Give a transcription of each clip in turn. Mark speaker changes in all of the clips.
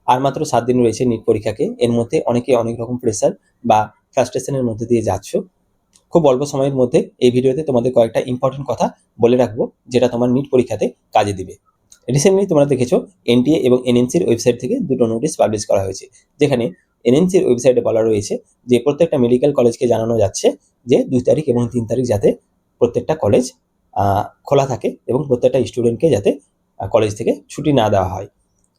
Speaker 1: আর মাত্র 7 দিন রয়েছে নিট পরীক্ষাকে। এর মধ্যে অনেকে অনেক রকম প্রেসার বা ফ্রাস্ট্রেশনের মধ্যে দিয়ে যাচ্ছ। খুব অল্প সময়ের মধ্যে এই ভিডিওতে তোমাদের কয়েকটা ইম্পর্টেন্ট কথা বলে রাখবো, যেটা তোমার নিট পরীক্ষাতে কাজে দিবে। রিসেন্টলি তোমরা দেখেছো এনটিএ এবং এনএমসির ওয়েবসাইট থেকে দুটো নোটিশ পাবলিশ করা হয়েছে, যেখানে এনএমসির ওয়েবসাইটে বলা রয়েছে যে প্রত্যেকটা মেডিকেল কলেজকে জানানো যাচ্ছে যে 2 তারিখ এবং 3 তারিখ যাতে প্রত্যেকটা কলেজ খোলা থাকে এবং প্রত্যেকটা স্টুডেন্টকে যাতে কলেজ থেকে ছুটি না দেওয়া হয়।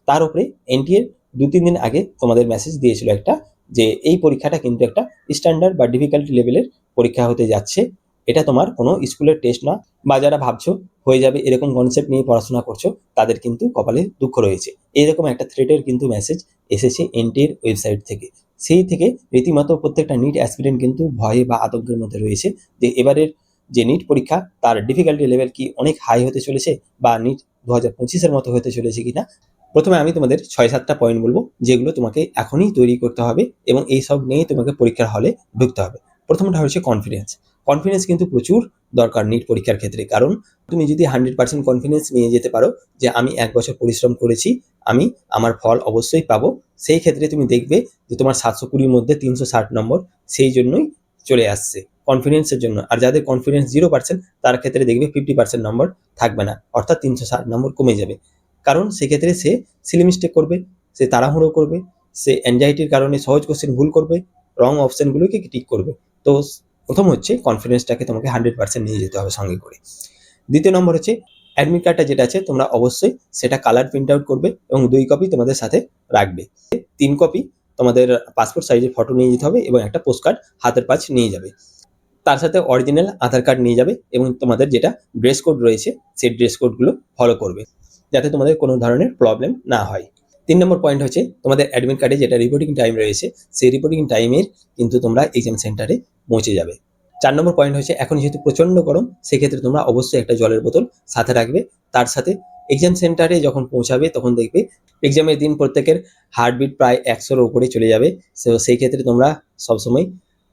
Speaker 1: তার উপরে এনটিএর 2-3 দিন আগে তোমাদের মেসেজ দিয়েছিল একটা, যে এই পরীক্ষাটা কিন্তু একটা স্ট্যান্ডার্ড বা ডিফিকাল্টি লেভেলের পরীক্ষা হতে যাচ্ছে। এটা তোমার কোনো স্কুলের টেস্ট না, বা যারা ভাবছো হয়ে যাবে এরকম কনসেপ্ট নিয়ে পড়াশোনা করছো তাদের কিন্তু কপালে দুঃখ রয়েছে। এইরকম একটা থ্রেটের কিন্তু মেসেজ এসেছে এনটিএর ওয়েবসাইট থেকে। সেই থেকে রীতিমতো প্রত্যেকটা নিট অ্যাসপিরেন্ট কিন্তু ভয়ে বা আতঙ্কের মধ্যে রয়েছে যে এবারের যে নিট পরীক্ষা তার ডিফিকাল্টি লেভেল কি অনেক হাই হতে চলেছে, বা নিট 2025-এর মতো হতে চলেছে কিনা। প্রথমে আমি তোমাদের 6-7টা পয়েন্ট বলবো, যেগুলো তোমাকে এখনই তৈরি করতে হবে এবং এই সব নিয়েই তোমাকে পরীক্ষার হলে ঢুকতে হবে। প্রথমটা হচ্ছে কনফিডেন্স। কনফিডেন্স কিন্তু প্রচুর দরকার নিট পরীক্ষার ক্ষেত্রে, কারণ তুমি যদি 100% কনফিডেন্স নিয়ে যেতে পারো যে আমি 1 বছর পরিশ্রম করেছি, আমি আমার ফল অবশ্যই পাবো, সেই ক্ষেত্রে তুমি দেখবে যে তোমার 720-র মধ্যে 360 নম্বর সেই জন্যই চলে আসছে, কনফিডেন্সের জন্য। আর যাদের কনফিডেন্স 0% তার ক্ষেত্রে দেখবে 50% নম্বর থাকবে না, অর্থাৎ 360 নম্বর কমে যাবে। কারণ সেক্ষেত্রে সে সিলি মিস্টেক করবে, সে তাড়াহুড়ো করবে, সে অ্যাংজাইটির কারণে সহজ কোশ্চেন ভুল করবে, রং অপশনগুলোকে টিক করবে। তো প্রথম হচ্ছে কনফিডেন্সটাকে তোমাকে 100% নিয়ে যেতে হবে সঙ্গে করে। দ্বিতীয় নম্বর হচ্ছে অ্যাডমিট কার্ডটা যেটা আছে তোমরা অবশ্যই সেটা কালার প্রিন্ট আউট করবে এবং 2 কপি তোমাদের সাথে রাখবে। 3 কপি তোমাদের পাসপোর্ট সাইজের ফটো নিয়ে যেতে হবে এবং একটা পোস্ট কার্ড হাতের কাছে নিয়ে যাবে। তার সাথে অরিজিনাল আধার কার্ড নিয়ে যাবে এবং তোমাদের যেটা ড্রেস কোড রয়েছে সেই ড্রেস কোডগুলো ফলো করবে, যাতে তোমাদের কোনো ধরনের প্রবলেম না হয়। 3 নম্বর পয়েন্ট হচ্ছে তোমাদের অ্যাডমিট কার্ডে যেটা রিপোর্টিং টাইম রয়েছে সেই রিপোর্টিং টাইমের কিন্তু তোমরা এক্সাম সেন্টারে পৌঁছে যাবে। 4 নম্বর পয়েন্ট হচ্ছে এখন যেহেতু প্রচণ্ড গরম, সেক্ষেত্রে তোমরা অবশ্যই একটা জলের বোতল সাথে রাখবে। তার সাথে এক্সাম সেন্টারে যখন পৌঁছাবে তখন দেখবে এক্সামের দিন প্রত্যেকের হার্টবিট প্রায় 100-র উপরে চলে যাবে। সেই ক্ষেত্রে তোমরা সবসময়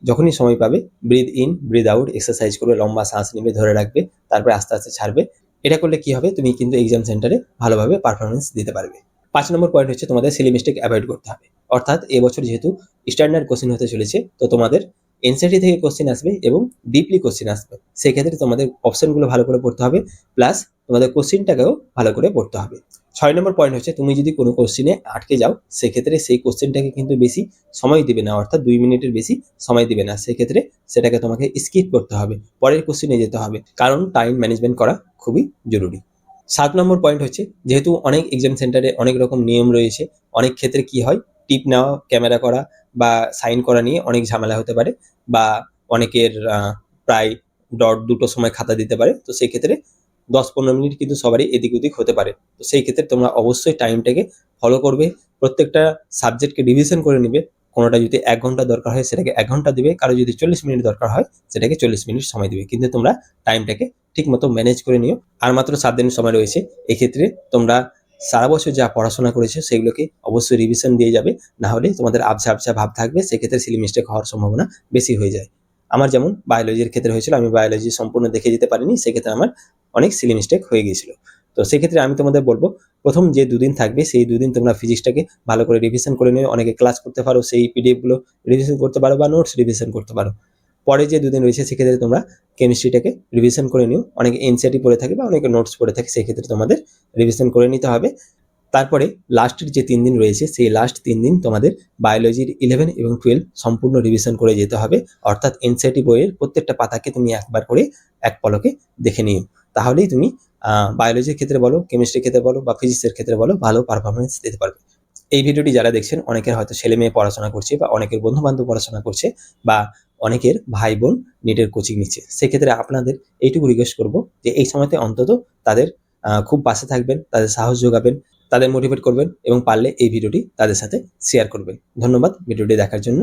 Speaker 1: যখনই সময় পাবে breathe in breathe out exercise করবে, লম্বা শ্বাস নেবে, ধরে রাখবে, তারপরে আস্তে আস্তে ছাড়বে। এটা করলে কি হবে, তুমি কিন্তু এক্সাম সেন্টারে ভালোভাবে পারফরমেন্স দিতে পারবে। 5 নম্বর পয়েন্ট হচ্ছে তোমাদের সিলি মিস্টেক অ্যাভয়েড করতে হবে। অর্থাৎ এবছর যেহেতু স্ট্যান্ডার্ড কোশ্চেন হতে চলেছে, তো তোমাদের এনসিইআরটি থেকে কোশ্চেন আসবে এবং ডিপলি কোশ্চেন আসবে। সেক্ষেত্রে তোমাদের অপশনগুলো ভালো করে পড়তে হবে, প্লাস তোমাদের কোশ্চেনটাকেও ভালো করে পড়তে হবে। 6 নম্বর পয়েন্ট হচ্ছে তুমি যদি কোনো কোশ্চেনে আটকে যাও, সেক্ষেত্রে সেই কোশ্চেনটাকে কিন্তু বেশি সময় দিবে না, অর্থাৎ 2 মিনিটের বেশি সময় দিবে না। সেক্ষেত্রে সেটাকে তোমাকে স্কিপ করতে হবে, পরের কোশ্চেনে যেতে হবে, কারণ টাইম ম্যানেজমেন্ট করা খুবই জরুরি। 7 নম্বর পয়েন্ট হচ্ছে যেহেতু অনেক এক্সাম সেন্টারে অনেক রকম নিয়ম রয়েছে, অনেক ক্ষেত্রে কি হয় টিপ নেওয়া, ক্যামেরা করা বা সাইন করা নিয়ে অনেক ঝামেলা হতে পারে, বা অনেকের প্রায় ডট দুটো সময় খাতা দিতে পারে। তো সেই ক্ষেত্রে 10-15 মিনিট কিন্তু সবারই এদিক ওদিক হতে পারে। তো সেই ক্ষেত্রে তোমরা অবশ্যই টাইমটাকে ফলো করবে, প্রত্যেকটা সাবজেক্টকে রিভিশন করে নিবে। কোনোটা যদি 1 ঘন্টা দরকার হয় সেটাকে 1 ঘন্টা দিবে, কারো যদি 40 মিনিট দরকার হয় সেটাকে 40 মিনিট সময় দিবে, কিন্তু তোমরা টাইমটাকে ঠিক মতো ম্যানেজ করে নিও। আর মাত্র 7 দিনের সময় রয়েছে, এক্ষেত্রে তোমরা সারা বছর যা পড়াশোনা করেছো সেগুলোকে অবশ্যই রিভিশন দিয়ে যাবে, না হলে তোমাদের আবছা আবছা ভাব থাকবে, সেক্ষেত্রে সিলি মিস্টেক হওয়ার সম্ভাবনা বেশি হয়ে যায়। আমার যেমন বায়োলজির ক্ষেত্রে হয়েছিল, আমি বায়োলজি সম্পূর্ণ দেখে যেতে পারিনি, সেক্ষেত্রে আমার অনেক সিলি মিস্টেক হয়ে গিয়েছিল। তো সেক্ষেত্রে আমি তোমাদের বলবো প্রথম যে 2 দিন থাকবে সেই 2 দিন তোমরা ফিজিক্সটাকে ভালো করে রিভিশন করে নিও। অনেকে ক্লাস করতে পারো, সেই পিডিএফগুলো রিভিশন করতে পারো বা নোটস রিভিশন করতে পারো। পরে যে 2 দিন রয়েছে সেক্ষেত্রে তোমরা কেমিস্ট্রিটাকে রিভিশন করে নিও। অনেকে এনসিইআরটি পড়ে থাকে বা অনেকে নোটস পড়ে থাকে, সেক্ষেত্রে তোমাদের রিভিশন করে নিতে হবে। তারপরে লাস্টের যে 3 দিন রয়েছে সেই লাস্ট 3 দিন তোমাদের বায়োলজির 11 এবং 12 সম্পূর্ণ রিভিশন করে যেতে হবে। অর্থাৎ এনসিইআরটি বইয়ের প্রত্যেকটা পাতাকে তুমি একবার করে এক পলকে দেখে নিও, তাহলেই তুমি বায়োলজির ক্ষেত্রে বলো, কেমিস্ট্রির ক্ষেত্রে বলো বা ফিজিক্সের ক্ষেত্রে বলো ভালো পারফরমেন্স দিতে পারবে। এই ভিডিওটি যারা দেখছেন অনেকের হয়তো ছেলে মেয়ে পড়াশোনা করছে, বা অনেকের বন্ধু বান্ধব পড়াশোনা করছে, বা অনেকের ভাই বোন নিটের কোচিং নিচ্ছে। সেক্ষেত্রে আপনাদের এইটুকু রিকোয়েস্ট করবো যে এই সময়তে অন্তত তাদের খুব পাশে থাকবেন, তাদের সাহস যোগাবেন, তাদের মোটিভেট করবেন এবং পারলে এই ভিডিওটি তাদের সাথে শেয়ার করবেন। ধন্যবাদ ভিডিওটি দেখার জন্য।